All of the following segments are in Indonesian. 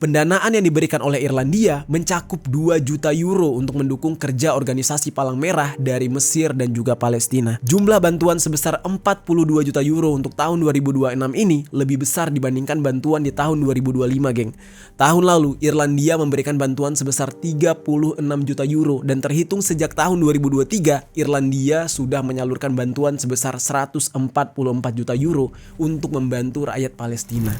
pendanaan yang diberikan oleh Irlandia mencakup 2 juta euro untuk mendukung kerja organisasi Palang Merah dari Mesir dan juga Palestina. Jumlah bantuan sebesar 42 juta euro untuk tahun 2026 ini lebih besar dibandingkan bantuan di tahun 2025, geng. Tahun lalu, Irlandia memberikan bantuan sebesar 36 juta euro dan terhitung sejak tahun 2023, Irlandia sudah menyalurkan bantuan sebesar 144 juta euro untuk membantu rakyat Palestina.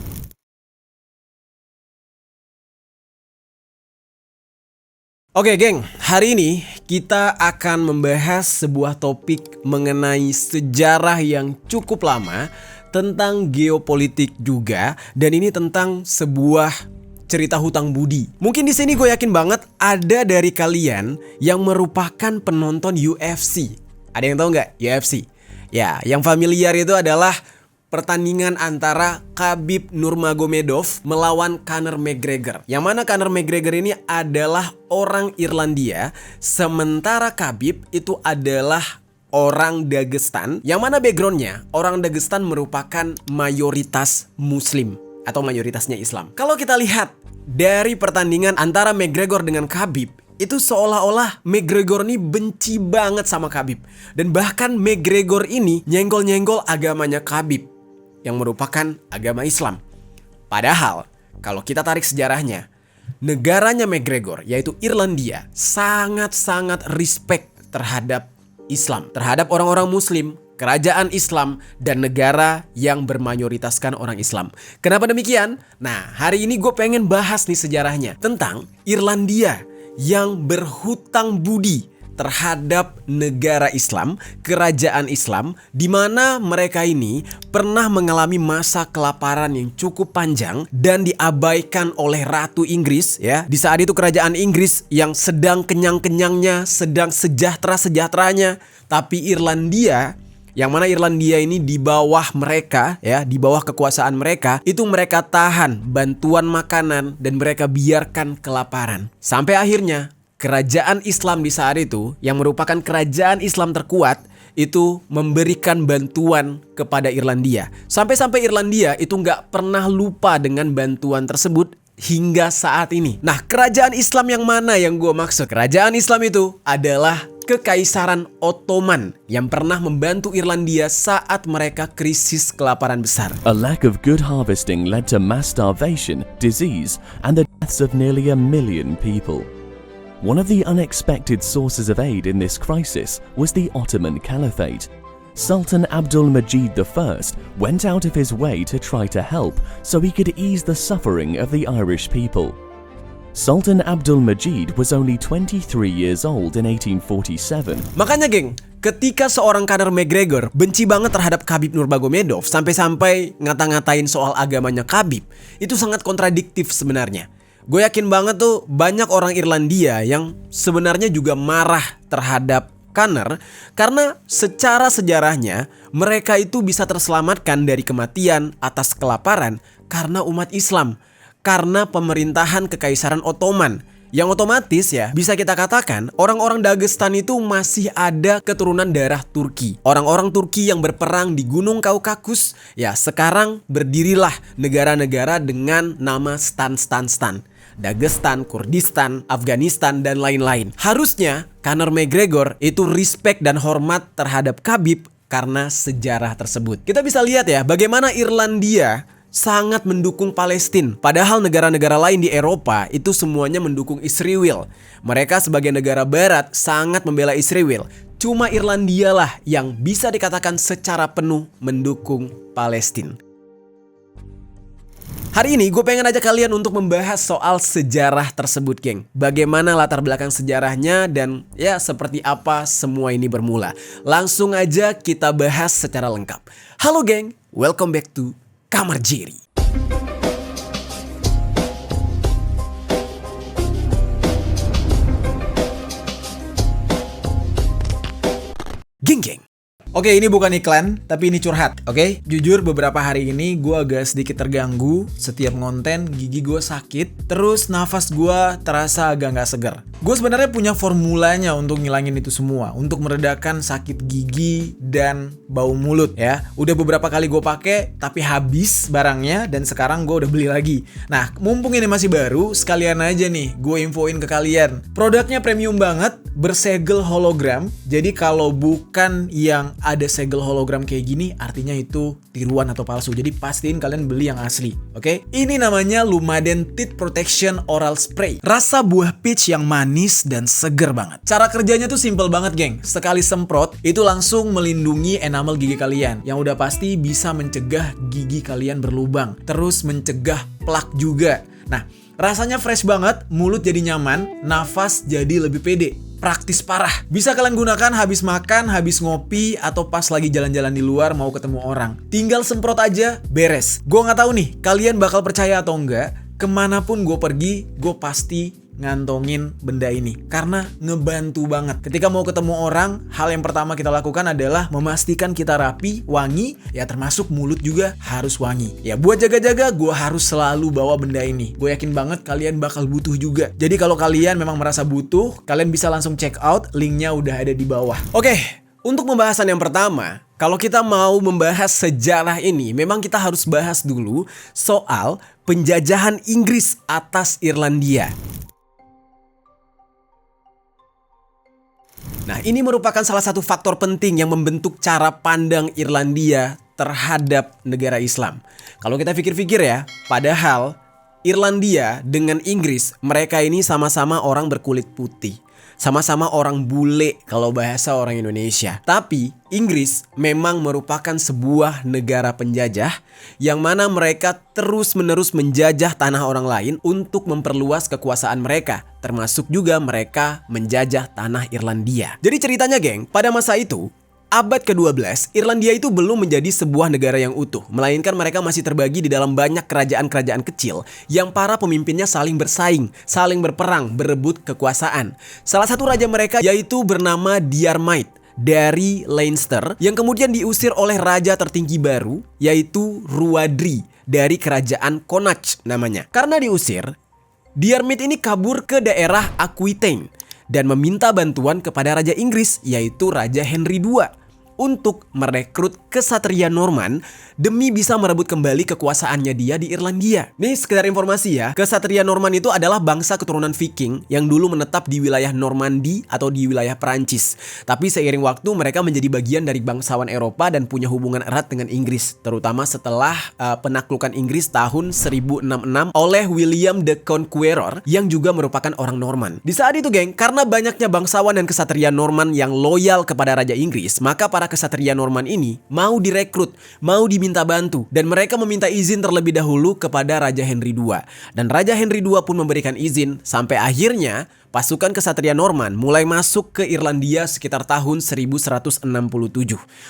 Oke geng, hari ini kita akan membahas sebuah topik mengenai sejarah yang cukup lama, tentang geopolitik juga, dan ini tentang sebuah cerita hutang budi. Mungkin di sini gue yakin banget ada dari kalian yang merupakan penonton UFC. Ada yang tahu nggak UFC? Ya, yang familiar itu adalah pertandingan antara Khabib Nurmagomedov melawan Conor McGregor. Yang mana Conor McGregor ini adalah orang Irlandia, sementara Khabib itu adalah orang Dagestan. Yang mana backgroundnya, orang Dagestan merupakan mayoritas Muslim atau mayoritasnya Islam. Kalau kita lihat dari pertandingan antara McGregor dengan Khabib, itu seolah-olah McGregor ini benci banget sama Khabib. Dan bahkan McGregor ini nyenggol-nyenggol agamanya Khabib, yang merupakan agama Islam. Padahal, kalau kita tarik sejarahnya, negaranya McGregor, yaitu Irlandia, sangat-sangat respect terhadap Islam, terhadap orang-orang Muslim, kerajaan Islam, dan negara yang bermayoritaskan orang Islam. Kenapa demikian? Nah, hari ini gue pengen bahas nih sejarahnya tentang Irlandia yang berhutang budi terhadap negara Islam, kerajaan Islam, di mana mereka ini pernah mengalami masa kelaparan yang cukup panjang dan diabaikan oleh Ratu Inggris, ya. Di saat itu kerajaan Inggris yang sedang kenyang-kenyangnya, sedang sejahtera-sejahteranya, tapi Irlandia, yang mana Irlandia ini di bawah mereka, ya, di bawah kekuasaan mereka, itu mereka tahan bantuan makanan dan mereka biarkan kelaparan. Sampai akhirnya kerajaan Islam di saat itu, yang merupakan kerajaan Islam terkuat, itu memberikan bantuan kepada Irlandia. Sampai-sampai Irlandia itu nggak pernah lupa dengan bantuan tersebut hingga saat ini. Nah, kerajaan Islam yang mana yang gue maksud? Kerajaan Islam itu adalah Kekaisaran Ottoman yang pernah membantu Irlandia saat mereka krisis kelaparan besar. A lack of good harvesting led to mass starvation, disease, and the deaths of nearly 1 million people. One of the unexpected sources of aid in this crisis was the Ottoman Caliphate. Sultan Abdulmajid I went out of his way to try to help so he could ease the suffering of the Irish people. Sultan Abdulmajid was only 23 years old in 1847. Makanya geng, ketika seorang Conor McGregor benci banget terhadap Khabib Nurmagomedov sampai-sampai ngata-ngatain soal agamanya Khabib, itu sangat kontradiktif sebenarnya. Gue yakin banget tuh banyak orang Irlandia yang sebenarnya juga marah terhadap Conor karena secara sejarahnya mereka itu bisa terselamatkan dari kematian atas kelaparan karena umat Islam, karena pemerintahan Kekaisaran Ottoman. Yang otomatis ya bisa kita katakan orang-orang Dagestan itu masih ada keturunan darah Turki. Orang-orang Turki yang berperang di Gunung Kaukasus, ya sekarang berdirilah negara-negara dengan nama Stan. Dagestan, Kurdistan, Afghanistan, dan lain-lain. Harusnya Conor McGregor itu respect dan hormat terhadap Khabib karena sejarah tersebut. Kita bisa lihat ya bagaimana Irlandia sangat mendukung Palestina. Padahal negara-negara lain di Eropa itu semuanya mendukung Israel. Mereka sebagai negara barat sangat membela Israel. Cuma Irlandia lah yang bisa dikatakan secara penuh mendukung Palestina. Hari ini gue pengen ajak kalian untuk membahas soal sejarah tersebut, geng. Bagaimana latar belakang sejarahnya dan ya seperti apa semua ini bermula. Langsung aja kita bahas secara lengkap. Halo geng, welcome back to Kamar Jerry. Geng, Oke, ini bukan iklan, tapi ini curhat, oke? Jujur beberapa hari ini gue agak sedikit terganggu. Setiap ngonten, gigi gue sakit, terus nafas gue terasa agak nggak segar. Gue sebenarnya punya formulanya untuk ngilangin itu semua, untuk meredakan sakit gigi dan bau mulut ya. Udah beberapa kali gue pakai, tapi habis barangnya dan sekarang gue udah beli lagi. Nah, mumpung ini masih baru, sekalian aja nih gue infoin ke kalian. Produknya premium banget, bersegel hologram. Jadi kalau bukan yang ada segel hologram kayak gini, artinya itu tiruan atau palsu. Jadi pastiin kalian beli yang asli, oke? Ini namanya Lumaden Teeth Protection Oral Spray. Rasa buah peach yang manis dan seger banget. Cara kerjanya tuh simple banget, geng. Sekali semprot, itu langsung melindungi enamel gigi kalian. Yang udah pasti bisa mencegah gigi kalian berlubang. Terus mencegah plak juga. Nah, rasanya fresh banget, mulut jadi nyaman, nafas jadi lebih pede. Praktis parah. Bisa kalian gunakan habis makan, habis ngopi, atau pas lagi jalan-jalan di luar mau ketemu orang. Tinggal semprot aja, beres. Gue nggak tahu nih, kalian bakal percaya atau enggak, kemanapun gue pergi, gue pasti ngantongin benda ini. Karena ngebantu banget. Ketika mau ketemu orang, hal yang pertama kita lakukan adalah memastikan kita rapi, wangi, ya termasuk mulut juga harus wangi. Ya buat jaga-jaga, gue harus selalu bawa benda ini. Gue yakin banget kalian bakal butuh juga. Jadi kalau kalian memang merasa butuh, kalian bisa langsung check out, linknya udah ada di bawah. Oke, untuk pembahasan yang pertama, kalau kita mau membahas sejarah ini, memang kita harus bahas dulu soal penjajahan Inggris atas Irlandia. Nah, ini merupakan salah satu faktor penting yang membentuk cara pandang Irlandia terhadap negara Islam. Kalau kita pikir-pikir ya, padahal Irlandia dengan Inggris, mereka ini sama-sama orang berkulit putih. Sama-sama orang bule kalau bahasa orang Indonesia. Tapi Inggris memang merupakan sebuah negara penjajah yang mana mereka terus-menerus menjajah tanah orang lain untuk memperluas kekuasaan mereka. Termasuk juga mereka menjajah tanah Irlandia. Jadi ceritanya geng, pada masa itu abad ke-12, Irlandia itu belum menjadi sebuah negara yang utuh, melainkan mereka masih terbagi di dalam banyak kerajaan-kerajaan kecil yang para pemimpinnya saling bersaing, saling berperang, berebut kekuasaan. Salah satu raja mereka yaitu bernama Diarmait dari Leinster yang kemudian diusir oleh raja tertinggi baru yaitu Rhuadri dari kerajaan Connacht namanya. Karena diusir, Diarmait ini kabur ke daerah Aquitaine dan meminta bantuan kepada Raja Inggris yaitu Raja Henry II untuk merekrut kesatria Norman demi bisa merebut kembali kekuasaannya dia di Irlandia. Nih sekedar informasi ya, kesatria Norman itu adalah bangsa keturunan Viking yang dulu menetap di wilayah Normandy atau di wilayah Perancis. Tapi seiring waktu mereka menjadi bagian dari bangsawan Eropa dan punya hubungan erat dengan Inggris, terutama setelah penaklukan Inggris tahun 1066 oleh William the Conqueror yang juga merupakan orang Norman. Di saat itu geng, karena banyaknya bangsawan dan kesatria Norman yang loyal kepada Raja Inggris, maka para kesatria Norman ini mau direkrut, mau diminta bantu, dan mereka meminta izin terlebih dahulu kepada Raja Henry II. Dan Raja Henry II pun memberikan izin sampai akhirnya pasukan kesatria Norman mulai masuk ke Irlandia sekitar tahun 1167,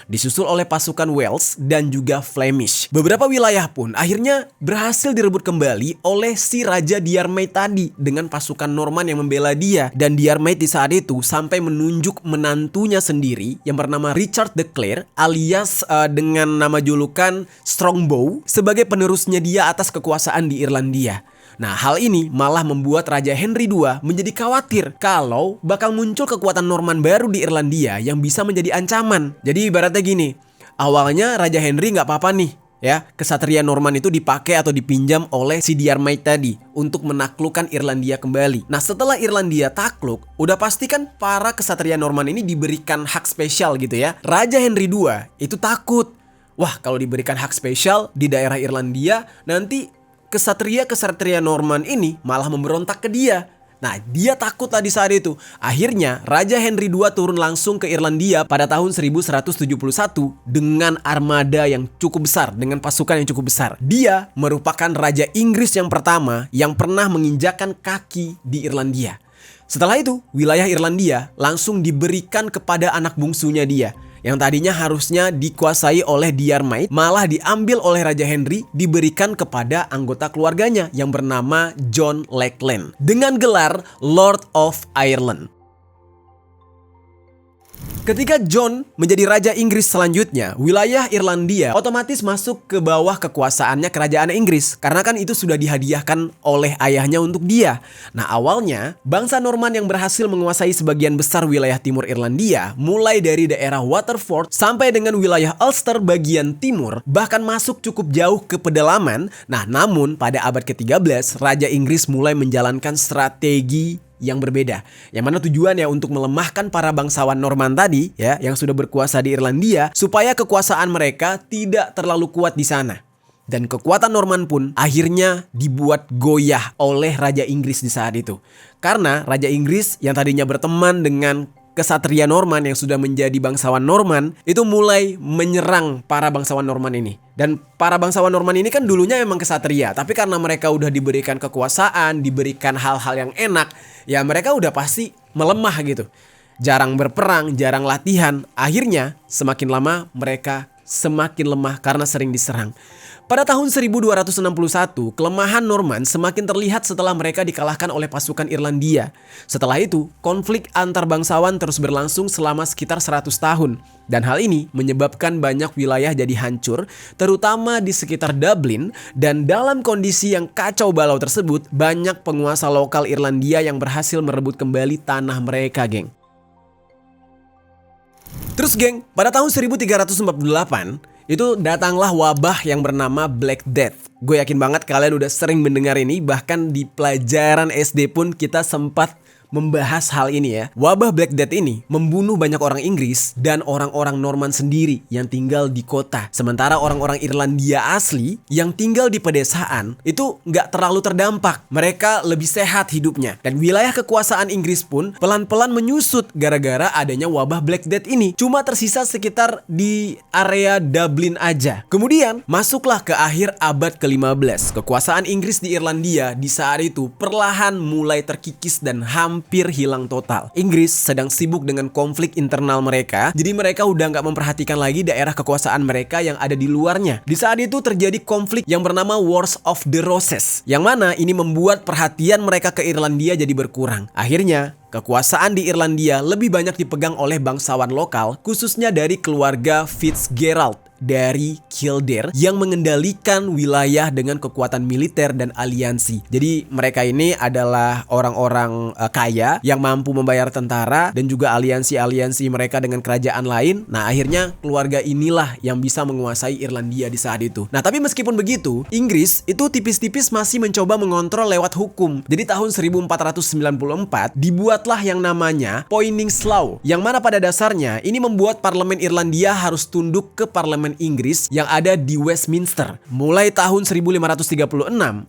disusul oleh pasukan Wales dan juga Flemish. Beberapa wilayah pun akhirnya berhasil direbut kembali oleh si Raja Diarmait tadi dengan pasukan Norman yang membela dia. Dan Diarmait di saat itu sampai menunjuk menantunya sendiri yang bernama Richard de Clare alias dengan nama julukan Strongbow sebagai penerusnya dia atas kekuasaan di Irlandia. Nah, hal ini malah membuat Raja Henry II menjadi khawatir kalau bakal muncul kekuatan Norman baru di Irlandia yang bisa menjadi ancaman. Jadi ibaratnya gini, awalnya Raja Henry nggak apa-apa nih ya, kesatria Norman itu dipakai atau dipinjam oleh si Diarmait tadi untuk menaklukkan Irlandia kembali. Nah, setelah Irlandia takluk, udah pasti kan para kesatria Norman ini diberikan hak spesial gitu ya. Raja Henry II itu takut. Wah, kalau diberikan hak spesial di daerah Irlandia, nanti kesatria Norman ini malah memberontak ke dia. Nah, dia takutlah di saat itu. Akhirnya, Raja Henry II turun langsung ke Irlandia pada tahun 1171 dengan armada yang cukup besar, dengan pasukan yang cukup besar. Dia merupakan Raja Inggris yang pertama yang pernah menginjakkan kaki di Irlandia. Setelah itu, wilayah Irlandia langsung diberikan kepada anak bungsunya dia, yang tadinya harusnya dikuasai oleh Diarmait, malah diambil oleh Raja Henry, diberikan kepada anggota keluarganya yang bernama John Lackland dengan gelar Lord of Ireland. Ketika John menjadi Raja Inggris selanjutnya, wilayah Irlandia otomatis masuk ke bawah kekuasaannya kerajaan Inggris. Karena kan itu sudah dihadiahkan oleh ayahnya untuk dia. Nah awalnya, bangsa Norman yang berhasil menguasai sebagian besar wilayah timur Irlandia, mulai dari daerah Waterford sampai dengan wilayah Ulster bagian timur, bahkan masuk cukup jauh ke pedalaman. Nah namun pada abad ke-13, Raja Inggris mulai menjalankan strategi yang berbeda, yang mana tujuannya untuk melemahkan para bangsawan Norman tadi ya, yang sudah berkuasa di Irlandia, supaya kekuasaan mereka tidak terlalu kuat di sana. Dan kekuatan Norman pun akhirnya dibuat goyah oleh Raja Inggris di saat itu. Karena Raja Inggris yang tadinya berteman dengan kesatria Norman yang sudah menjadi bangsawan Norman itu mulai menyerang para bangsawan Norman ini. Dan para bangsawan Norman ini kan dulunya memang kesatria, tapi karena mereka udah diberikan kekuasaan, diberikan hal-hal yang enak, ya mereka udah pasti melemah gitu. Jarang berperang, jarang latihan. Akhirnya semakin lama mereka semakin lemah karena sering diserang. Pada tahun 1261, kelemahan Norman semakin terlihat setelah mereka dikalahkan oleh pasukan Irlandia. Setelah itu, konflik antar bangsawan terus berlangsung selama sekitar 100 tahun. Dan hal ini menyebabkan banyak wilayah jadi hancur, terutama di sekitar Dublin. Dan dalam kondisi yang kacau balau tersebut, banyak penguasa lokal Irlandia yang berhasil merebut kembali tanah mereka, geng. Terus geng, pada tahun 1348, itu datanglah wabah yang bernama Black Death. Gue yakin banget kalian udah sering mendengar ini, bahkan di pelajaran SD pun kita sempat membahas hal ini ya. Wabah Black Death ini membunuh banyak orang Inggris dan orang-orang Norman sendiri yang tinggal di kota. Sementara orang-orang Irlandia asli yang tinggal di pedesaan itu nggak terlalu terdampak. Mereka lebih sehat hidupnya. Dan wilayah kekuasaan Inggris pun pelan-pelan menyusut gara-gara adanya wabah Black Death ini. Cuma tersisa sekitar di area Dublin aja. Kemudian masuklah ke akhir abad ke-15. Kekuasaan Inggris di Irlandia di saat itu perlahan mulai terkikis dan hampir hilang total. Inggris sedang sibuk dengan konflik internal mereka, jadi mereka udah nggak memperhatikan lagi daerah kekuasaan mereka yang ada di luarnya. Di saat itu terjadi konflik yang bernama Wars of the Roses, yang mana ini membuat perhatian mereka ke Irlandia jadi berkurang. Akhirnya kekuasaan di Irlandia lebih banyak dipegang oleh bangsawan lokal, khususnya dari keluarga Fitzgerald dari Kildare yang mengendalikan wilayah dengan kekuatan militer dan aliansi. Jadi mereka ini adalah orang-orang kaya yang mampu membayar tentara dan juga aliansi-aliansi mereka dengan kerajaan lain. Nah akhirnya keluarga inilah yang bisa menguasai Irlandia di saat itu. Nah tapi meskipun begitu, Inggris itu tipis-tipis masih mencoba mengontrol lewat hukum. Jadi tahun 1494 dibuatlah yang namanya Poynings Law, yang mana pada dasarnya ini membuat parlemen Irlandia harus tunduk ke parlemen Inggris yang ada di Westminster. Mulai tahun 1536,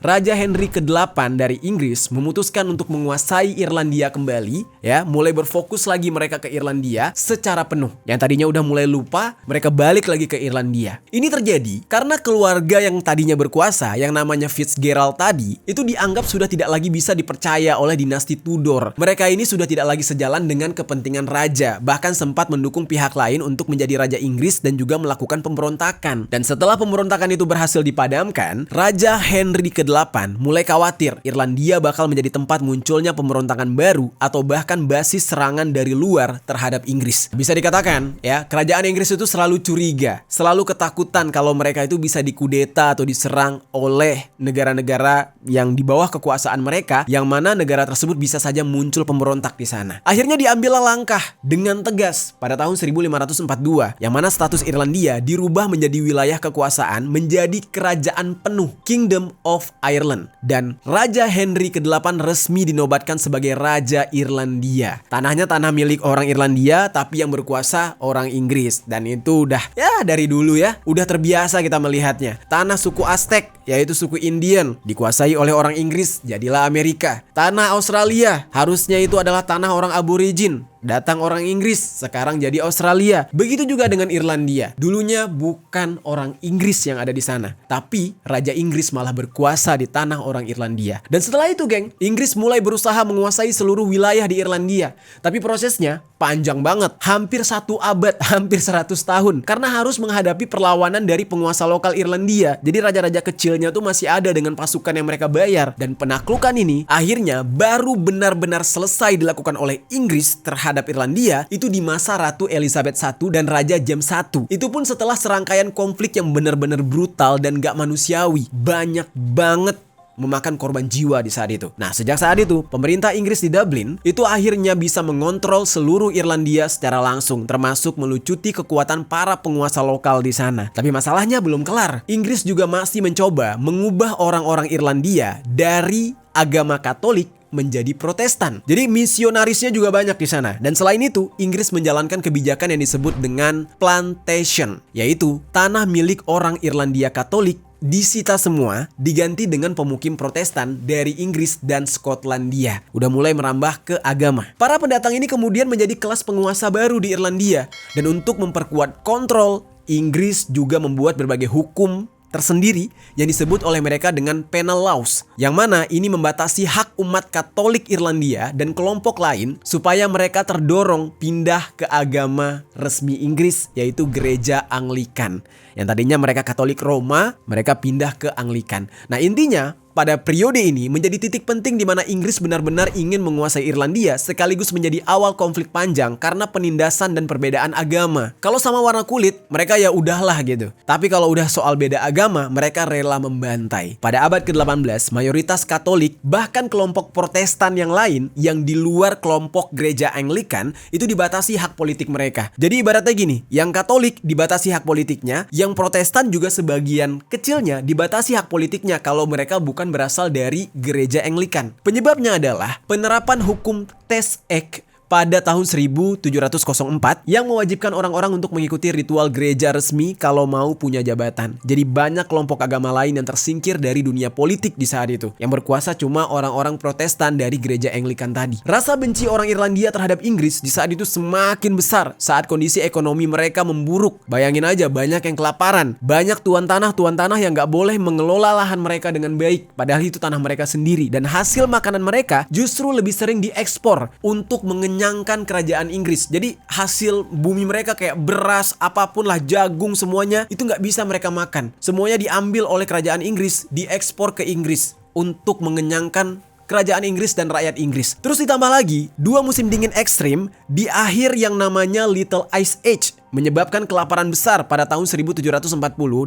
Raja Henry ke-8 dari Inggris memutuskan untuk menguasai Irlandia kembali, ya, mulai berfokus lagi mereka ke Irlandia secara penuh. Yang tadinya udah mulai lupa, mereka balik lagi ke Irlandia. Ini terjadi karena keluarga yang tadinya berkuasa, yang namanya Fitzgerald tadi, itu dianggap sudah tidak lagi bisa dipercaya oleh dinasti Tudor. Mereka ini sudah tidak lagi sejalan dengan kepentingan raja, bahkan sempat mendukung pihak lain untuk menjadi Raja Inggris dan juga melakukan pemberontakan. Dan setelah pemberontakan itu berhasil dipadamkan, Raja Henry ke-8 mulai khawatir Irlandia bakal menjadi tempat munculnya pemberontakan baru atau bahkan basis serangan dari luar terhadap Inggris. Bisa dikatakan ya, kerajaan Inggris itu selalu curiga, selalu ketakutan kalau mereka itu bisa dikudeta atau diserang oleh negara-negara yang di bawah kekuasaan mereka, yang mana negara tersebut bisa saja muncul pemberontak di sana. Akhirnya diambillah langkah dengan tegas pada tahun 1542, yang mana status Irlandia dirubah menjadi wilayah kekuasaan menjadi kerajaan penuh, Kingdom of Ireland. Dan Raja Henry ke-8 resmi dinobatkan sebagai Raja Irlandia. Tanahnya tanah milik orang Irlandia, tapi yang berkuasa orang Inggris. Dan itu udah ya dari dulu ya, udah terbiasa kita melihatnya. Tanah suku Aztec, yaitu suku Indian, dikuasai oleh orang Inggris, jadilah Amerika. Tanah Australia, harusnya itu adalah tanah orang aborigin. Datang orang Inggris, sekarang jadi Australia. Begitu juga dengan Irlandia. Dulunya bukan orang Inggris yang ada di sana, tapi Raja Inggris malah berkuasa di tanah orang Irlandia. Dan setelah itu, geng, Inggris mulai berusaha menguasai seluruh wilayah di Irlandia. Tapi prosesnya panjang banget, hampir 1 abad, hampir 100 tahun. Karena harus menghadapi perlawanan dari penguasa lokal Irlandia. Jadi raja-raja kecilnya tuh masih ada dengan pasukan yang mereka bayar. Dan penaklukan ini akhirnya baru benar-benar selesai dilakukan oleh Inggris terhadap terhadap Irlandia itu di masa Ratu Elizabeth I dan Raja James I. Itu pun setelah serangkaian konflik yang benar-benar brutal dan gak manusiawi. Banyak banget memakan korban jiwa di saat itu. Nah, sejak saat itu, pemerintah Inggris di Dublin itu akhirnya bisa mengontrol seluruh Irlandia secara langsung, termasuk melucuti kekuatan para penguasa lokal di sana. Tapi masalahnya belum kelar. Inggris juga masih mencoba mengubah orang-orang Irlandia dari agama Katolik menjadi Protestan. Jadi misionarisnya juga banyak di sana. Dan selain itu, Inggris menjalankan kebijakan yang disebut dengan plantation, yaitu tanah milik orang Irlandia Katolik disita semua, diganti dengan pemukim Protestan dari Inggris dan Skotlandia. Udah mulai merambah ke agama. Para pendatang ini kemudian menjadi kelas penguasa baru di Irlandia. Dan untuk memperkuat kontrol, Inggris juga membuat berbagai hukum tersendiri yang disebut oleh mereka dengan penal laws, yang mana ini membatasi hak umat Katolik Irlandia dan kelompok lain supaya mereka terdorong pindah ke agama resmi Inggris, yaitu gereja Anglikan. Yang tadinya mereka Katolik Roma, mereka pindah ke Anglikan. Nah, intinya pada periode ini menjadi titik penting di mana Inggris benar-benar ingin menguasai Irlandia, sekaligus menjadi awal konflik panjang karena penindasan dan perbedaan agama. Kalau sama warna kulit, mereka ya udahlah gitu. Tapi kalau udah soal beda agama, mereka rela membantai. Pada abad ke-18, mayoritas Katolik, bahkan kelompok Protestan yang lain yang di luar kelompok gereja Anglikan, itu dibatasi hak politik mereka. Jadi ibaratnya gini, yang Katolik dibatasi hak politiknya, yang Protestan juga sebagian kecilnya dibatasi hak politiknya kalau mereka bukan berasal dari gereja Anglikan. Penyebabnya adalah penerapan hukum Test Act pada tahun 1704 yang mewajibkan orang-orang untuk mengikuti ritual gereja resmi kalau mau punya jabatan. Jadi banyak kelompok agama lain yang tersingkir dari dunia politik di saat itu. Yang berkuasa cuma orang-orang Protestan dari gereja Anglikan tadi. Rasa benci orang Irlandia terhadap Inggris di saat itu semakin besar saat kondisi ekonomi mereka memburuk. Bayangin aja, banyak yang kelaparan. Banyak tuan tanah yang gak boleh mengelola lahan mereka dengan baik. Padahal itu tanah mereka sendiri. Dan hasil makanan mereka justru lebih sering diekspor untuk mengenyangkan kerajaan Inggris. Jadi hasil bumi mereka kayak beras, apapun lah, jagung, semuanya itu nggak bisa mereka makan. Semuanya diambil oleh kerajaan Inggris, diekspor ke Inggris untuk mengenyangkan kerajaan Inggris dan rakyat Inggris. Terus ditambah lagi, 2 musim dingin ekstrim di akhir yang namanya Little Ice Age menyebabkan kelaparan besar pada tahun 1740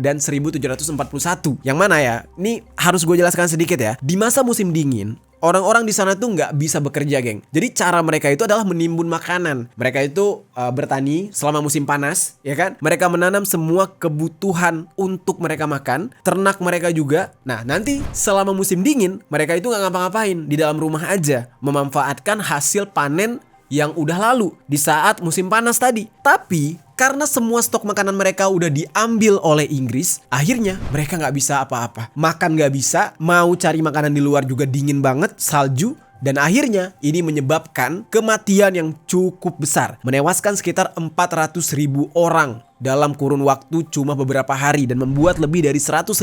dan 1741. Yang mana ya? Ini harus gue jelaskan sedikit ya. Di masa musim dingin, orang-orang di sana tuh nggak bisa bekerja, geng. Jadi cara mereka itu adalah menimbun makanan. Mereka itu bertani selama musim panas, ya kan? Mereka menanam semua kebutuhan untuk mereka makan. Ternak mereka juga. Nah, nanti selama musim dingin, mereka itu nggak ngapa-ngapain. Di dalam rumah aja. Memanfaatkan hasil panen yang udah lalu di saat musim panas tadi. Tapi karena semua stok makanan mereka udah diambil oleh Inggris, akhirnya mereka nggak bisa apa-apa. Makan nggak bisa, mau cari makanan di luar juga dingin banget, salju. Dan akhirnya ini menyebabkan kematian yang cukup besar, menewaskan sekitar 400.000 orang dalam kurun waktu cuma beberapa hari, dan membuat lebih dari 150.000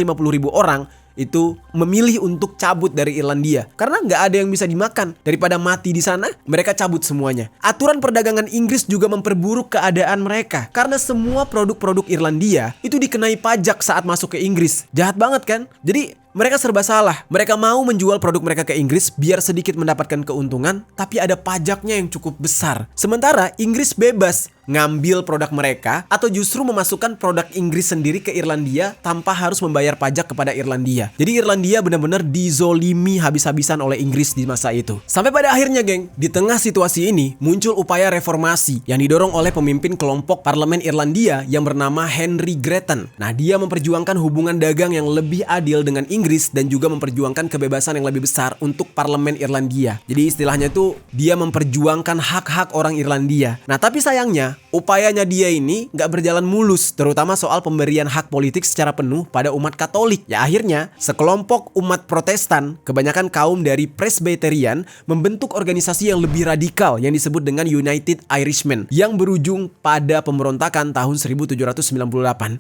orang itu memilih untuk cabut dari Irlandia karena nggak ada yang bisa dimakan. Daripada mati di sana, mereka cabut semuanya. Aturan perdagangan Inggris juga memperburuk keadaan mereka karena semua produk-produk Irlandia itu dikenai pajak saat masuk ke Inggris. Jahat banget kan? Jadi mereka serba salah. Mereka mau menjual produk mereka ke Inggris biar sedikit mendapatkan keuntungan, tapi ada pajaknya yang cukup besar. Sementara Inggris bebas ngambil produk mereka atau justru memasukkan produk Inggris sendiri ke Irlandia tanpa harus membayar pajak kepada Irlandia. Jadi Irlandia benar-benar dizolimi habis-habisan oleh Inggris di masa itu. Sampai pada akhirnya, geng, di tengah situasi ini muncul upaya reformasi yang didorong oleh pemimpin kelompok parlemen Irlandia yang bernama Henry Grattan. Nah, dia memperjuangkan hubungan dagang yang lebih adil dengan Inggris dan juga memperjuangkan kebebasan yang lebih besar untuk parlemen Irlandia. Jadi istilahnya itu dia memperjuangkan hak-hak orang Irlandia. Nah, tapi sayangnya upayanya dia ini nggak berjalan mulus, terutama soal pemberian hak politik secara penuh pada umat Katolik. Ya akhirnya sekelompok umat Protestan, kebanyakan kaum dari Presbyterian, membentuk organisasi yang lebih radikal yang disebut dengan United Irishmen yang berujung pada pemberontakan tahun 1798.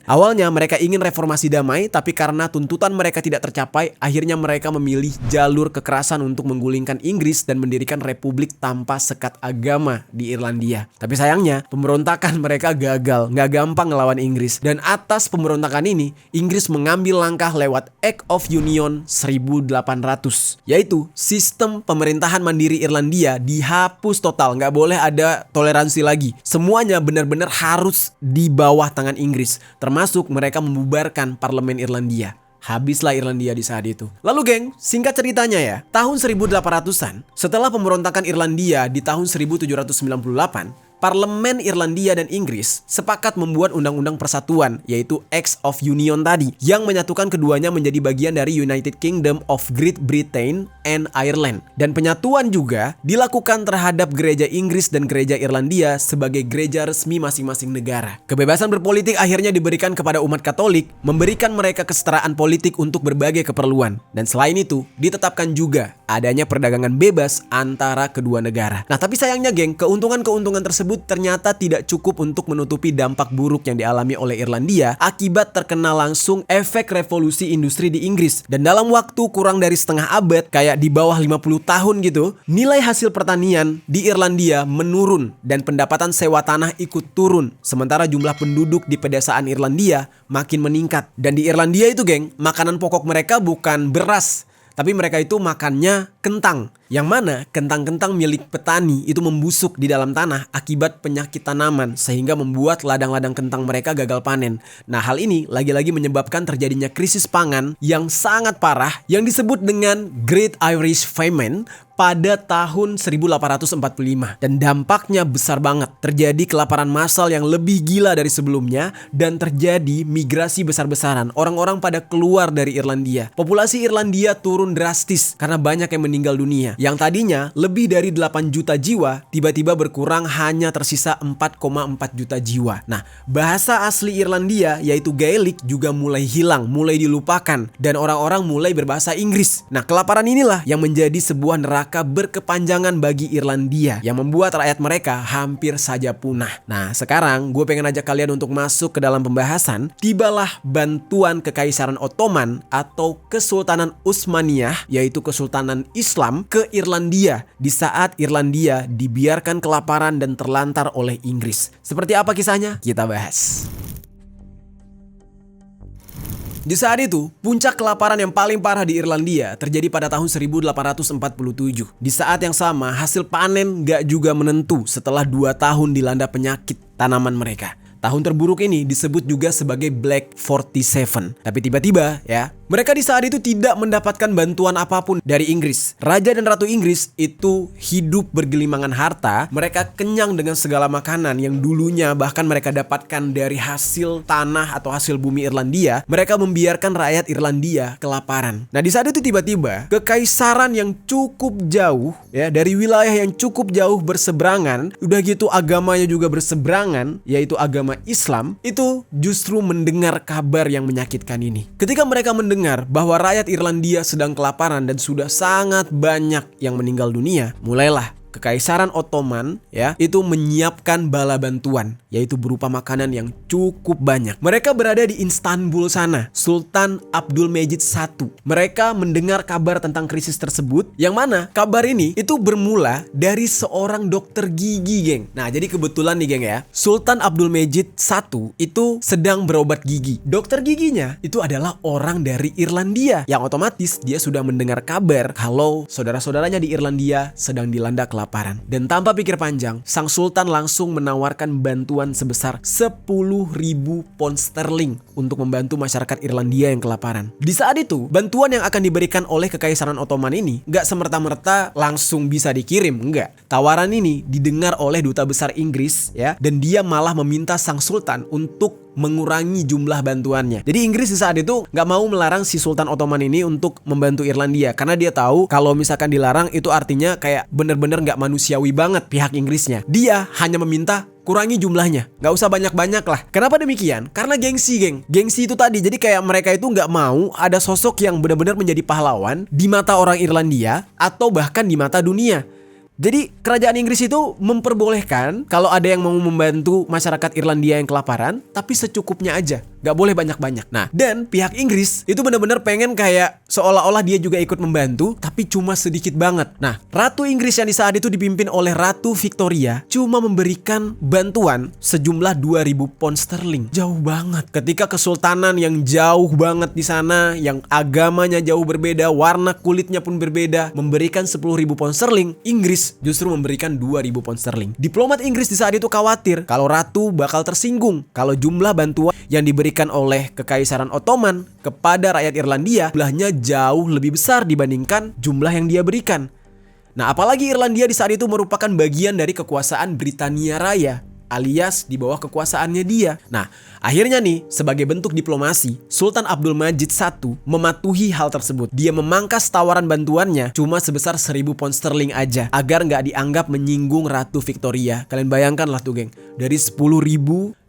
Awalnya mereka ingin reformasi damai, tapi karena tuntutan mereka tidak tercapai, akhirnya mereka memilih jalur kekerasan untuk menggulingkan Inggris dan mendirikan republik tanpa sekat agama di Irlandia. Tapi sayangnya, pemberontakan mereka gagal, nggak gampang ngelawan Inggris. Dan atas pemberontakan ini, Inggris mengambil langkah lewat Act of Union 1800, yaitu sistem pemerintahan mandiri Irlandia dihapus total, nggak boleh ada toleransi lagi. Semuanya benar-benar harus di bawah tangan Inggris, termasuk mereka membubarkan parlemen Irlandia. Habislah Irlandia di saat itu. Lalu geng, singkat ceritanya ya, tahun 1800-an, setelah pemberontakan Irlandia di tahun 1798, Parlemen Irlandia dan Inggris sepakat membuat undang-undang persatuan, yaitu Act of Union tadi, yang menyatukan keduanya menjadi bagian dari United Kingdom of Great Britain and Ireland. Dan penyatuan juga dilakukan terhadap gereja Inggris dan gereja Irlandia sebagai gereja resmi masing-masing negara. Kebebasan berpolitik akhirnya diberikan kepada umat Katolik, memberikan mereka kesetaraan politik untuk berbagai keperluan. Dan selain itu, ditetapkan juga adanya perdagangan bebas antara kedua negara. Nah, tapi sayangnya geng, keuntungan-keuntungan tersebut ternyata tidak cukup untuk menutupi dampak buruk yang dialami oleh Irlandia akibat terkena langsung efek revolusi industri di Inggris. Dan dalam waktu kurang dari setengah abad, kayak di bawah 50 tahun gitu, nilai hasil pertanian di Irlandia menurun dan pendapatan sewa tanah ikut turun. Sementara jumlah penduduk di pedesaan Irlandia makin meningkat. Dan di Irlandia itu geng, makanan pokok mereka bukan beras, tapi mereka itu makannya kentang. Yang mana kentang-kentang milik petani itu membusuk di dalam tanah akibat penyakit tanaman, sehingga membuat ladang-ladang kentang mereka gagal panen. Nah, hal ini lagi-lagi menyebabkan terjadinya krisis pangan yang sangat parah yang disebut dengan Great Irish Famine pada tahun 1845. Dan dampaknya besar banget. Terjadi kelaparan massal yang lebih gila dari sebelumnya dan terjadi migrasi besar-besaran. Orang-orang pada keluar dari Irlandia. Populasi Irlandia turun drastis karena banyak yang meninggal dunia. Yang tadinya lebih dari 8 juta jiwa tiba-tiba berkurang hanya tersisa 4,4 juta jiwa. Nah, bahasa asli Irlandia yaitu Gaelic juga mulai hilang, mulai dilupakan, dan orang-orang mulai berbahasa Inggris. Nah, kelaparan inilah yang menjadi sebuah neraka berkepanjangan bagi Irlandia yang membuat rakyat mereka hampir saja punah. Nah, sekarang gue pengen ajak kalian untuk masuk ke dalam pembahasan. Tibalah bantuan Kekaisaran Ottoman atau Kesultanan Utsmaniyah, yaitu Kesultanan Islam, ke Irlandia di saat Irlandia dibiarkan kelaparan dan terlantar oleh Inggris. Seperti apa kisahnya? Kita bahas. Di saat itu, puncak kelaparan yang paling parah di Irlandia terjadi pada tahun 1847. Di saat yang sama, hasil panen gak juga menentu setelah 2 tahun dilanda penyakit tanaman mereka. Tahun terburuk ini disebut juga sebagai Black 47. Tapi tiba-tiba ya, mereka di saat itu tidak mendapatkan bantuan apapun dari Inggris. Raja dan Ratu Inggris itu hidup bergelimangan harta. Mereka kenyang dengan segala makanan yang dulunya bahkan mereka dapatkan dari hasil tanah atau hasil bumi Irlandia. Mereka membiarkan rakyat Irlandia kelaparan. Nah, di saat itu tiba-tiba kekaisaran yang cukup jauh ya, dari wilayah yang cukup jauh berseberangan, udah gitu agamanya juga berseberangan, yaitu agama Islam, itu justru mendengar kabar yang menyakitkan ini. Ketika mereka mendengar bahwa rakyat Irlandia sedang kelaparan dan sudah sangat banyak yang meninggal dunia, mulailah Kekaisaran Ottoman ya itu menyiapkan bala bantuan, yaitu berupa makanan yang cukup banyak. Mereka berada di Istanbul sana, Sultan Abdülmecid I. Mereka mendengar kabar tentang krisis tersebut, yang mana kabar ini itu bermula dari seorang dokter gigi, geng. Nah, jadi kebetulan nih, geng ya, Sultan Abdülmecid I itu sedang berobat gigi. Dokter giginya itu adalah orang dari Irlandia, yang otomatis dia sudah mendengar kabar kalau saudara-saudaranya di Irlandia sedang dilanda kelaparan. Dan tanpa pikir panjang, sang sultan langsung menawarkan bantuan sebesar 10.000 pound sterling untuk membantu masyarakat Irlandia yang kelaparan. Di saat itu, bantuan yang akan diberikan oleh Kekaisaran Ottoman ini gak semerta-merta langsung bisa dikirim, enggak. Tawaran ini didengar oleh duta besar Inggris ya, dan dia malah meminta sang sultan untuk mengurangi jumlah bantuannya. Jadi Inggris di saat itu nggak mau melarang si Sultan Ottoman ini untuk membantu Irlandia, karena dia tahu kalau misalkan dilarang itu artinya kayak bener-bener nggak manusiawi banget pihak Inggrisnya. Dia hanya meminta kurangi jumlahnya, nggak usah banyak-banyak lah. Kenapa demikian? Karena gengsi, geng. Gengsi itu tadi. Jadi kayak mereka itu nggak mau ada sosok yang benar-benar menjadi pahlawan di mata orang Irlandia atau bahkan di mata dunia. Jadi kerajaan Inggris itu memperbolehkan kalau ada yang mau membantu masyarakat Irlandia yang kelaparan, tapi secukupnya aja, gak boleh banyak-banyak. Nah, dan pihak Inggris itu benar-benar pengen kayak seolah-olah dia juga ikut membantu, tapi cuma sedikit banget. Nah, Ratu Inggris yang di saat itu dipimpin oleh Ratu Victoria cuma memberikan bantuan sejumlah 2.000 pound sterling. Jauh banget. Ketika kesultanan yang jauh banget di sana, yang agamanya jauh berbeda, warna kulitnya pun berbeda, memberikan 10.000 pound sterling, Inggris justru memberikan 2.000 pound sterling. Diplomat Inggris di saat itu khawatir kalau Ratu bakal tersinggung kalau jumlah bantuan yang diberikan oleh Kekaisaran Ottoman kepada rakyat Irlandia jumlahnya jauh lebih besar dibandingkan jumlah yang dia berikan. Nah, apalagi Irlandia di saat itu merupakan bagian dari kekuasaan Britania Raya, alias di bawah kekuasaannya dia. Nah, akhirnya nih, sebagai bentuk diplomasi, Sultan Abdul Majid I mematuhi hal tersebut. Dia memangkas tawaran bantuannya cuma sebesar 1.000 pound sterling aja, agar nggak dianggap menyinggung Ratu Victoria. Kalian bayangkan lah tuh, geng. Dari 10.000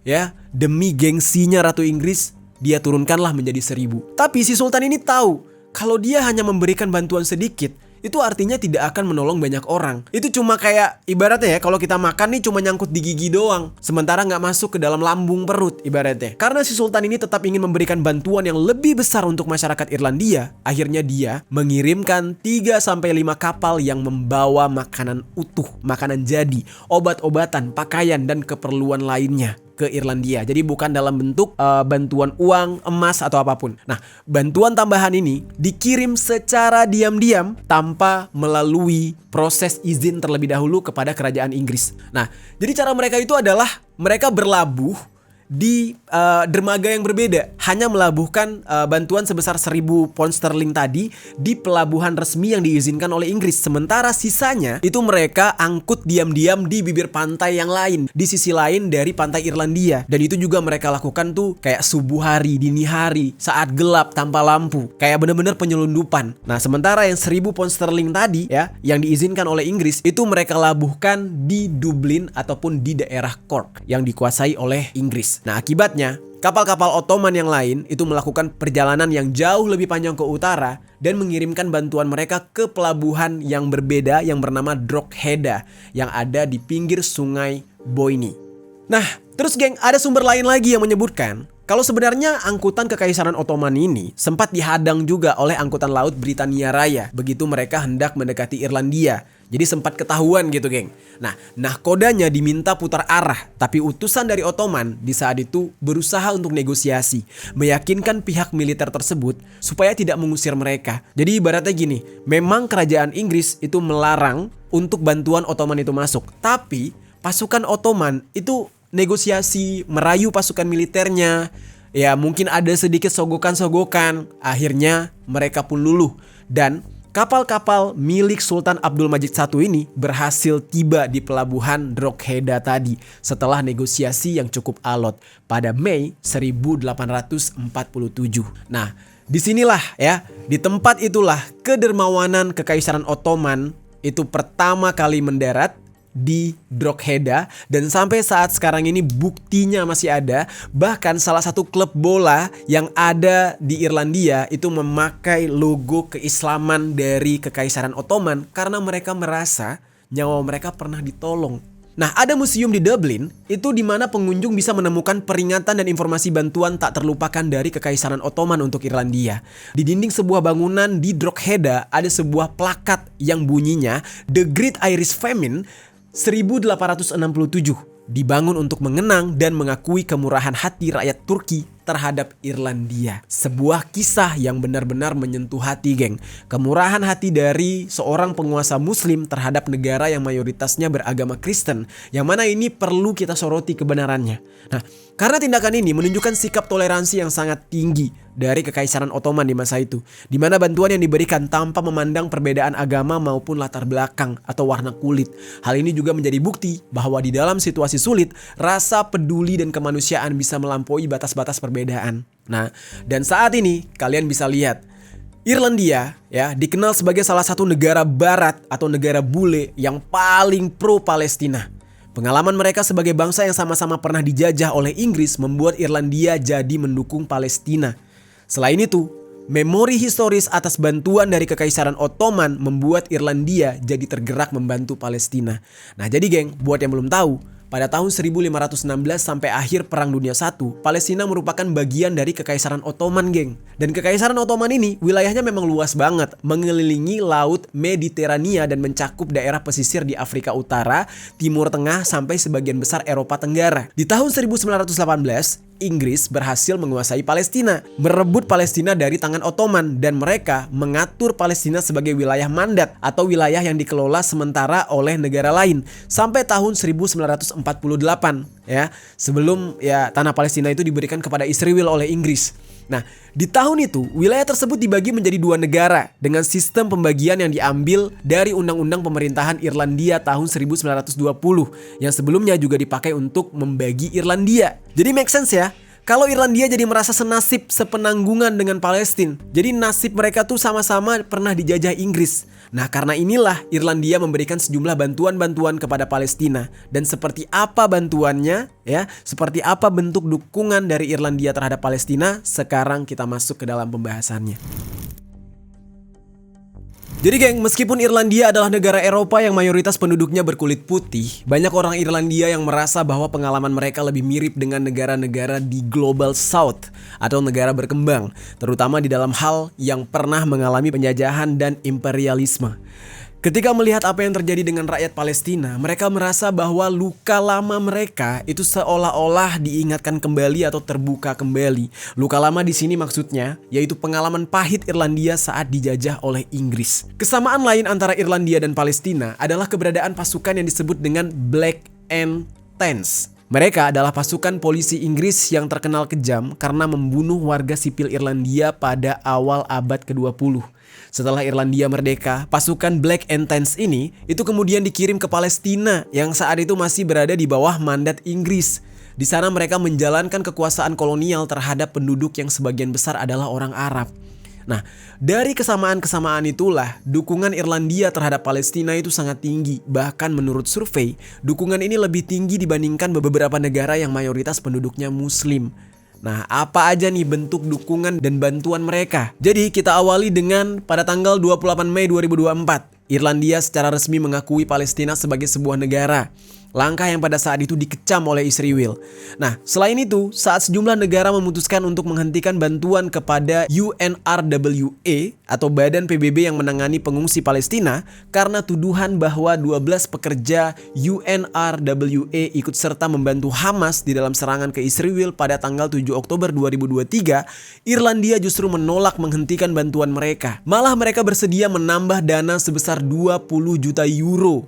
ya, demi gengsinya Ratu Inggris, dia turunkanlah menjadi 1.000. Tapi si Sultan ini tahu kalau dia hanya memberikan bantuan sedikit, itu artinya tidak akan menolong banyak orang. Itu cuma kayak ibaratnya ya, kalau kita makan nih cuma nyangkut di gigi doang, sementara nggak masuk ke dalam lambung perut ibaratnya. Karena si Sultan ini tetap ingin memberikan bantuan yang lebih besar untuk masyarakat Irlandia, akhirnya dia mengirimkan 3-5 kapal yang membawa makanan utuh, makanan jadi, obat-obatan, pakaian, dan keperluan lainnya ke Irlandia. Jadi bukan dalam bentuk bantuan uang, emas, atau apapun. Nah, bantuan tambahan ini dikirim secara diam-diam tanpa melalui proses izin terlebih dahulu kepada kerajaan Inggris. Nah, jadi cara mereka itu adalah mereka berlabuh di dermaga yang berbeda, hanya melabuhkan bantuan sebesar 1.000 pound sterling tadi di pelabuhan resmi yang diizinkan oleh Inggris. Sementara sisanya itu mereka angkut diam-diam di bibir pantai yang lain, di sisi lain dari pantai Irlandia. Dan itu juga mereka lakukan tuh kayak subuh hari, dini hari, saat gelap tanpa lampu, kayak bener-bener penyelundupan. Nah, sementara yang 1.000 pound sterling tadi ya, yang diizinkan oleh Inggris, itu mereka labuhkan di Dublin ataupun di daerah Cork yang dikuasai oleh Inggris. Nah, akibatnya kapal-kapal Ottoman yang lain itu melakukan perjalanan yang jauh lebih panjang ke utara dan mengirimkan bantuan mereka ke pelabuhan yang berbeda yang bernama Drogheda yang ada di pinggir sungai Boyne. Nah, terus geng, ada sumber lain lagi yang menyebutkan kalau sebenarnya angkutan Kekaisaran Ottoman ini sempat dihadang juga oleh angkutan laut Britania Raya begitu mereka hendak mendekati Irlandia. Jadi sempat ketahuan gitu, geng. Nah, nahkodanya diminta putar arah, tapi utusan dari Ottoman di saat itu berusaha untuk negosiasi, meyakinkan pihak militer tersebut supaya tidak mengusir mereka. Jadi ibaratnya gini, memang kerajaan Inggris itu melarang untuk bantuan Ottoman itu masuk, tapi pasukan Ottoman itu negosiasi, merayu pasukan militernya. Ya, mungkin ada sedikit sogokan-sogokan. Akhirnya mereka pun luluh dan kapal-kapal milik Sultan Abdul Majid I ini berhasil tiba di pelabuhan Drogheda tadi setelah negosiasi yang cukup alot pada Mei 1847. Nah, disinilah ya, di tempat itulah kedermawanan Kekaisaran Ottoman itu pertama kali mendarat di Drogheda, dan sampai saat sekarang ini buktinya masih ada. Bahkan salah satu klub bola yang ada di Irlandia itu memakai logo keislaman dari Kekaisaran Ottoman karena mereka merasa nyawa mereka pernah ditolong. Nah, ada museum di Dublin itu di mana pengunjung bisa menemukan peringatan dan informasi bantuan tak terlupakan dari Kekaisaran Ottoman untuk Irlandia. Di dinding sebuah bangunan di Drogheda ada sebuah plakat yang bunyinya The Great Irish Famine 1867, dibangun untuk mengenang dan mengakui kemurahan hati rakyat Turki terhadap Irlandia. Sebuah kisah yang benar-benar menyentuh hati, geng. Kemurahan hati dari seorang penguasa muslim terhadap negara yang mayoritasnya beragama Kristen, yang mana ini perlu kita soroti kebenarannya. Nah, karena tindakan ini menunjukkan sikap toleransi yang sangat tinggi dari Kekaisaran Ottoman di masa itu, di mana bantuan yang diberikan tanpa memandang perbedaan agama maupun latar belakang atau warna kulit. Hal ini juga menjadi bukti bahwa di dalam situasi sulit, rasa peduli dan kemanusiaan bisa melampaui batas-batas perbedaan. Nah, dan saat ini kalian bisa lihat Irlandia ya dikenal sebagai salah satu negara barat atau negara bule yang paling pro Palestina. Pengalaman mereka sebagai bangsa yang sama-sama pernah dijajah oleh Inggris membuat Irlandia jadi mendukung Palestina. Selain itu, Memori historis atas bantuan dari Kekaisaran Ottoman membuat Irlandia jadi tergerak membantu Palestina. Nah jadi geng, buat yang belum tahu, pada tahun 1516 sampai akhir Perang Dunia I, Palestina merupakan bagian dari Kekaisaran Ottoman, geng. Dan Kekaisaran Ottoman ini wilayahnya memang luas banget, mengelilingi Laut Mediterania dan mencakup daerah pesisir di Afrika Utara, Timur Tengah, sampai sebagian besar Eropa Tenggara. Di tahun 1918, Inggris berhasil menguasai Palestina, merebut Palestina dari tangan Ottoman, dan mereka mengatur Palestina sebagai wilayah mandat atau wilayah yang dikelola sementara oleh negara lain sampai tahun 1948 ya, sebelum ya tanah Palestina itu diberikan kepada Israel oleh Inggris. Nah, di tahun itu wilayah tersebut dibagi menjadi dua negara dengan sistem pembagian yang diambil dari Undang-Undang Pemerintahan Irlandia tahun 1920 yang sebelumnya juga dipakai untuk membagi Irlandia. Jadi make sense ya? Kalau Irlandia jadi merasa senasib sepenanggungan dengan Palestina. Jadi nasib mereka tuh sama-sama pernah dijajah Inggris. Nah karena inilah Irlandia memberikan sejumlah bantuan-bantuan kepada Palestina. Dan seperti apa bantuannya ya, seperti apa bentuk dukungan dari Irlandia terhadap Palestina, sekarang kita masuk ke dalam pembahasannya. Jadi geng, meskipun Irlandia adalah negara Eropa yang mayoritas penduduknya berkulit putih, banyak orang Irlandia yang merasa bahwa pengalaman mereka lebih mirip dengan negara-negara di Global South atau negara berkembang, terutama di dalam hal yang pernah mengalami penjajahan dan imperialisme. Ketika melihat apa yang terjadi dengan rakyat Palestina, mereka merasa bahwa luka lama mereka itu seolah-olah diingatkan kembali atau terbuka kembali. Luka lama di sini maksudnya yaitu pengalaman pahit Irlandia saat dijajah oleh Inggris. Kesamaan lain antara Irlandia dan Palestina adalah keberadaan pasukan yang disebut dengan Black and Tans. Mereka adalah pasukan polisi Inggris yang terkenal kejam karena membunuh warga sipil Irlandia pada awal abad ke-20. Setelah Irlandia merdeka, pasukan Black and Tans ini itu kemudian dikirim ke Palestina yang saat itu masih berada di bawah mandat Inggris. Di sana mereka menjalankan kekuasaan kolonial terhadap penduduk yang sebagian besar adalah orang Arab. Nah, dari kesamaan-kesamaan itulah dukungan Irlandia terhadap Palestina itu sangat tinggi. Bahkan menurut survei, dukungan ini lebih tinggi dibandingkan beberapa negara yang mayoritas penduduknya Muslim. Nah, apa aja nih bentuk dukungan dan bantuan mereka? Jadi kita awali dengan pada tanggal 28 Mei 2024, Irlandia secara resmi mengakui Palestina sebagai sebuah negara. Langkah yang pada saat itu dikecam oleh Israel. Nah, selain itu, saat sejumlah negara memutuskan untuk menghentikan bantuan kepada UNRWA atau Badan PBB yang menangani pengungsi Palestina karena tuduhan bahwa 12 pekerja UNRWA ikut serta membantu Hamas di dalam serangan ke Israel pada tanggal 7 Oktober 2023, Irlandia justru menolak menghentikan bantuan mereka. Malah mereka bersedia menambah dana sebesar 20 juta euro.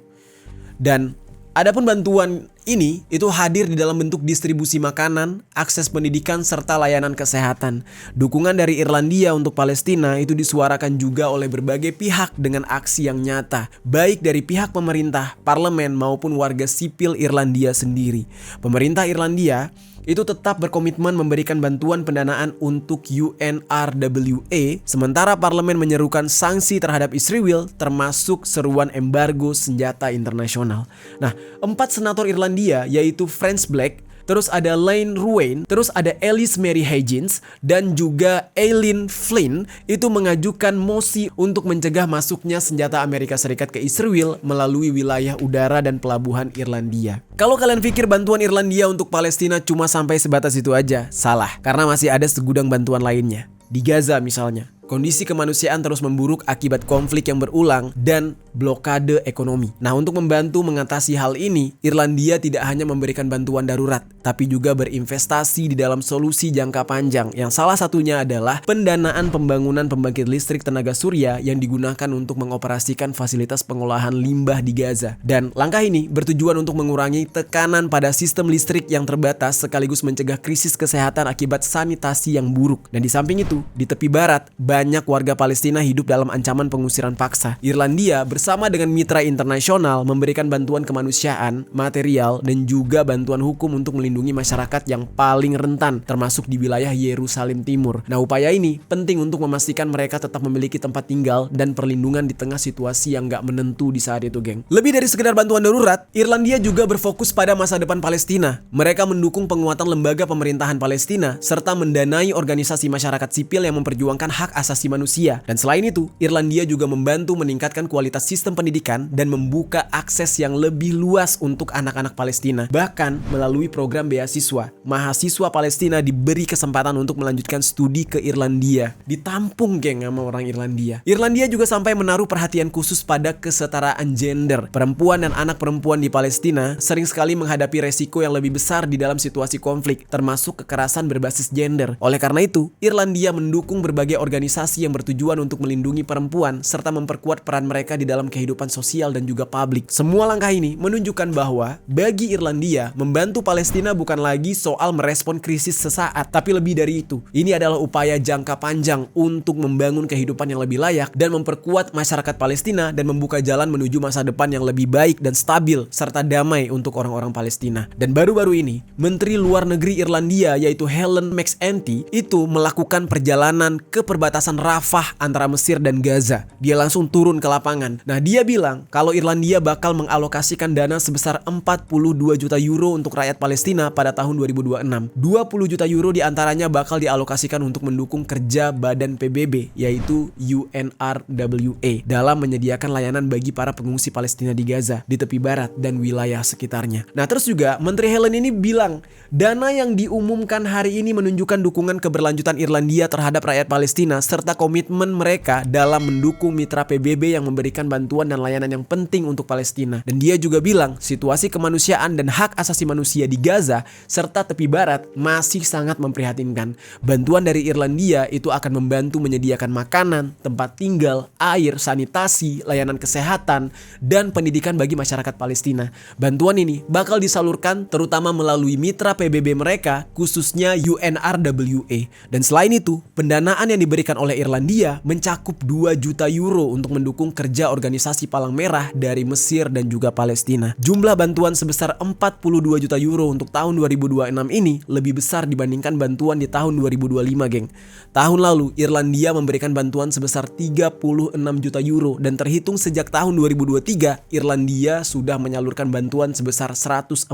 Dan adapun bantuan ini itu hadir di dalam bentuk distribusi makanan, akses pendidikan, serta layanan kesehatan. Dukungan dari Irlandia untuk Palestina itu disuarakan juga oleh berbagai pihak dengan aksi yang nyata, baik dari pihak pemerintah, parlemen, maupun warga sipil Irlandia sendiri. Pemerintah Irlandia itu tetap berkomitmen memberikan bantuan pendanaan untuk UNRWA, sementara parlemen menyerukan sanksi terhadap Israel termasuk seruan embargo senjata internasional. Nah, 4 senator Irlandia yaitu Franz Black, terus ada Lane Ruane, terus ada Alice Mary Higgins, dan juga Eileen Flynn itu mengajukan mosi untuk mencegah masuknya senjata Amerika Serikat ke Israel melalui wilayah udara dan pelabuhan Irlandia. Kalau kalian pikir bantuan Irlandia untuk Palestina cuma sampai sebatas itu aja, salah. Karena masih ada segudang bantuan lainnya. Di Gaza misalnya, kondisi kemanusiaan terus memburuk akibat konflik yang berulang dan blokade ekonomi. Nah, untuk membantu mengatasi hal ini, Irlandia tidak hanya memberikan bantuan darurat, tapi juga berinvestasi di dalam solusi jangka panjang, yang salah satunya adalah pendanaan pembangunan pembangkit listrik tenaga surya yang digunakan untuk mengoperasikan fasilitas pengolahan limbah di Gaza. Dan langkah ini bertujuan untuk mengurangi tekanan pada sistem listrik yang terbatas sekaligus mencegah krisis kesehatan akibat sanitasi yang buruk. Dan di samping itu, di tepi barat, banyak warga Palestina hidup dalam ancaman pengusiran paksa. Irlandia bersama dengan mitra internasional memberikan bantuan kemanusiaan, material, dan juga bantuan hukum untuk melindungi masyarakat yang paling rentan, termasuk di wilayah Yerusalem Timur. Nah, upaya ini penting untuk memastikan mereka tetap memiliki tempat tinggal dan perlindungan di tengah situasi yang gak menentu di saat itu, geng. Lebih dari sekedar bantuan darurat, Irlandia juga berfokus pada masa depan Palestina. Mereka mendukung penguatan lembaga pemerintahan Palestina serta mendanai organisasi masyarakat sipil yang memperjuangkan hak asasi manusia. Dan selain itu, Irlandia juga membantu meningkatkan kualitas sistem pendidikan dan membuka akses yang lebih luas untuk anak-anak Palestina. Bahkan melalui program beasiswa, mahasiswa Palestina diberi kesempatan untuk melanjutkan studi ke Irlandia. Ditampung geng sama orang Irlandia. Irlandia juga sampai menaruh perhatian khusus pada kesetaraan gender. Perempuan dan anak perempuan di Palestina sering sekali menghadapi resiko yang lebih besar di dalam situasi konflik, termasuk kekerasan berbasis gender. Oleh karena itu, Irlandia mendukung berbagai organisasi yang bertujuan untuk melindungi perempuan serta memperkuat peran mereka di dalam kehidupan sosial dan juga publik. Semua langkah ini menunjukkan bahwa bagi Irlandia, membantu Palestina bukan lagi soal merespon krisis sesaat, tapi lebih dari itu. Ini adalah upaya jangka panjang untuk membangun kehidupan yang lebih layak dan memperkuat masyarakat Palestina dan membuka jalan menuju masa depan yang lebih baik dan stabil serta damai untuk orang-orang Palestina. Dan baru-baru ini, Menteri Luar Negeri Irlandia yaitu Helen McEntee itu melakukan perjalanan ke perbatasan Rafah antara Mesir dan Gaza. Dia langsung turun ke lapangan. Nah, dia bilang kalau Irlandia bakal mengalokasikan dana sebesar 42 juta euro untuk rakyat Palestina pada tahun 2026. 20 juta euro diantaranya bakal dialokasikan untuk mendukung kerja badan PBB yaitu UNRWA dalam menyediakan layanan bagi para pengungsi Palestina di Gaza, di tepi barat dan wilayah sekitarnya. Nah, terus juga Menteri Helen ini bilang dana yang diumumkan hari ini menunjukkan dukungan keberlanjutan Irlandia terhadap rakyat Palestina serta komitmen mereka dalam mendukung mitra PBB yang memberikan bantuan dan layanan yang penting untuk Palestina. Dan dia juga bilang situasi kemanusiaan dan hak asasi manusia di Gaza serta tepi barat masih sangat memprihatinkan. Bantuan dari Irlandia itu akan membantu menyediakan makanan, tempat tinggal, air, sanitasi, layanan kesehatan, dan pendidikan bagi masyarakat Palestina. Bantuan ini bakal disalurkan terutama melalui mitra PBB mereka, khususnya UNRWA. Dan selain itu, pendanaan yang diberikan oleh Irlandia mencakup 2 juta euro untuk mendukung kerja organisasi Palang Merah dari Mesir dan juga Palestina. Jumlah bantuan sebesar 42 juta euro untuk tahun 2026 ini lebih besar dibandingkan bantuan di tahun 2025, geng. Tahun lalu, Irlandia memberikan bantuan sebesar 36 juta euro dan terhitung sejak tahun 2023, Irlandia sudah menyalurkan bantuan sebesar 144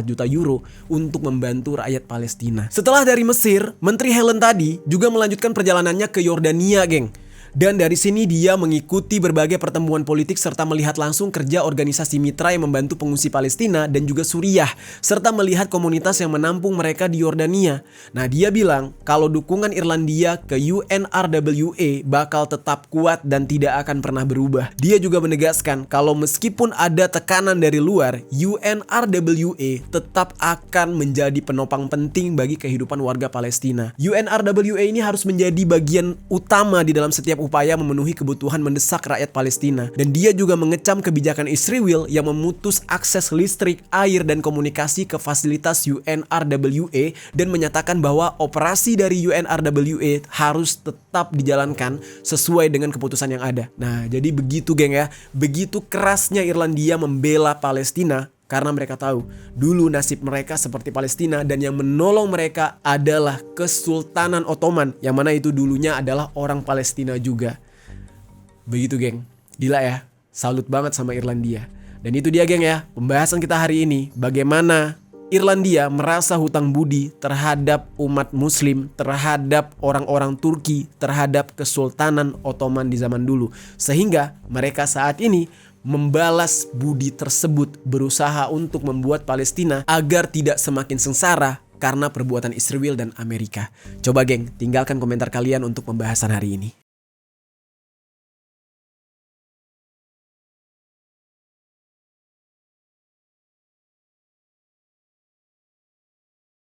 juta euro untuk membantu rakyat Palestina. Setelah dari Mesir, Menteri Helen tadi juga melanjutkan perjalanannya ke Yordania, geng. Dan dari sini dia mengikuti berbagai pertemuan politik serta melihat langsung kerja organisasi mitra yang membantu pengungsi Palestina dan juga Suriah, serta melihat komunitas yang menampung mereka di Yordania. Nah, dia bilang kalau dukungan Irlandia ke UNRWA bakal tetap kuat dan tidak akan pernah berubah. Dia juga menegaskan kalau meskipun ada tekanan dari luar, UNRWA tetap akan menjadi penopang penting bagi kehidupan warga Palestina. UNRWA ini harus menjadi bagian utama di dalam setiap upaya memenuhi kebutuhan mendesak rakyat Palestina. Dan dia juga mengecam kebijakan Israel yang memutus akses listrik, air, dan komunikasi ke fasilitas UNRWA dan menyatakan bahwa operasi dari UNRWA harus tetap dijalankan sesuai dengan keputusan yang ada. Nah, jadi begitu geng ya, begitu kerasnya Irlandia membela Palestina karena mereka tahu dulu nasib mereka seperti Palestina dan yang menolong mereka adalah Kesultanan Ottoman yang mana itu dulunya adalah orang Palestina juga. Begitu geng, gila ya, salut banget sama Irlandia. Dan itu dia geng ya, pembahasan kita hari ini, bagaimana Irlandia merasa hutang budi terhadap umat muslim, terhadap orang-orang Turki, terhadap Kesultanan Ottoman di zaman dulu. Sehingga mereka saat ini membalas budi tersebut, berusaha untuk membuat Palestina agar tidak semakin sengsara karena perbuatan Israel dan Amerika. Coba geng, tinggalkan komentar kalian untuk pembahasan hari ini.